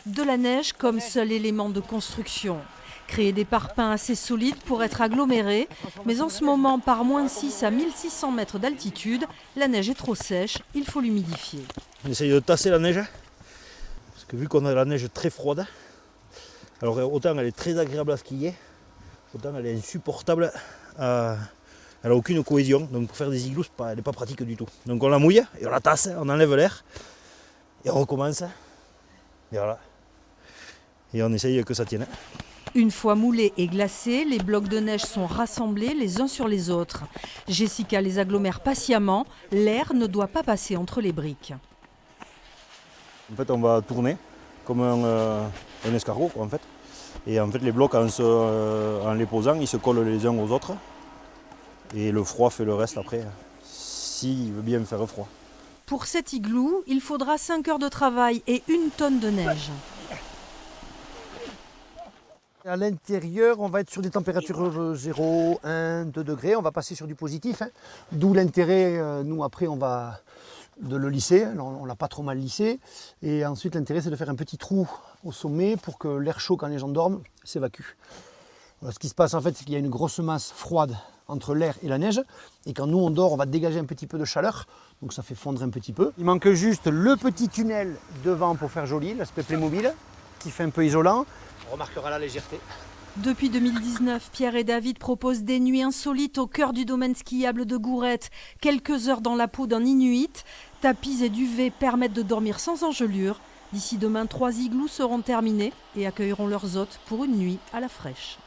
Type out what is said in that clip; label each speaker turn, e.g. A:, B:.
A: De la neige comme seul élément de construction. Créer des parpaings assez solides pour être agglomérés, mais en ce moment, par moins 6 à 1600 mètres d'altitude, la neige est trop sèche, il faut l'humidifier.
B: On essaye de tasser la neige, parce que vu qu'on a la neige très froide, alors autant elle est très agréable à skier, autant elle est insupportable, elle n'a aucune cohésion, donc pour faire des igloos, elle n'est pas pratique du tout. Donc on la mouille, et on la tasse, on enlève l'air, et on recommence, et voilà. Et on essaye que ça tienne.
A: Une fois moulés et glacés, les blocs de neige sont rassemblés les uns sur les autres. Jessica les agglomère patiemment, l'air ne doit pas passer entre les briques.
B: En fait, on va tourner comme un escargot, quoi, en fait. Et en fait, les blocs, en les posant, ils se collent les uns aux autres. Et le froid fait le reste après, s'il veut bien faire froid.
A: Pour cet igloo, il faudra 5 heures de travail et 1 tonne de neige.
C: À l'intérieur, on va être sur des températures 0, 1, 2 degrés. On va passer sur du positif. D'où l'intérêt, nous après, de le lisser. On ne l'a pas trop mal lissé. Et ensuite, l'intérêt, c'est de faire un petit trou au sommet pour que l'air chaud, quand les gens dorment, s'évacue. Voilà, ce qui se passe, en fait, c'est qu'il y a une grosse masse froide entre l'air et la neige. Et quand nous, on dort, on va dégager un petit peu de chaleur. Donc ça fait fondre un petit peu. Il manque juste le petit tunnel devant pour faire joli, l'aspect Playmobil, qui fait un peu isolant. On remarquera la légèreté.
A: Depuis 2019, Pierre et David proposent des nuits insolites au cœur du domaine skiable de Gourette. Quelques heures dans la peau d'un Inuit. Tapis et duvets permettent de dormir sans engelure. D'ici demain, 3 igloos seront terminés et accueilleront leurs hôtes pour une nuit à la fraîche.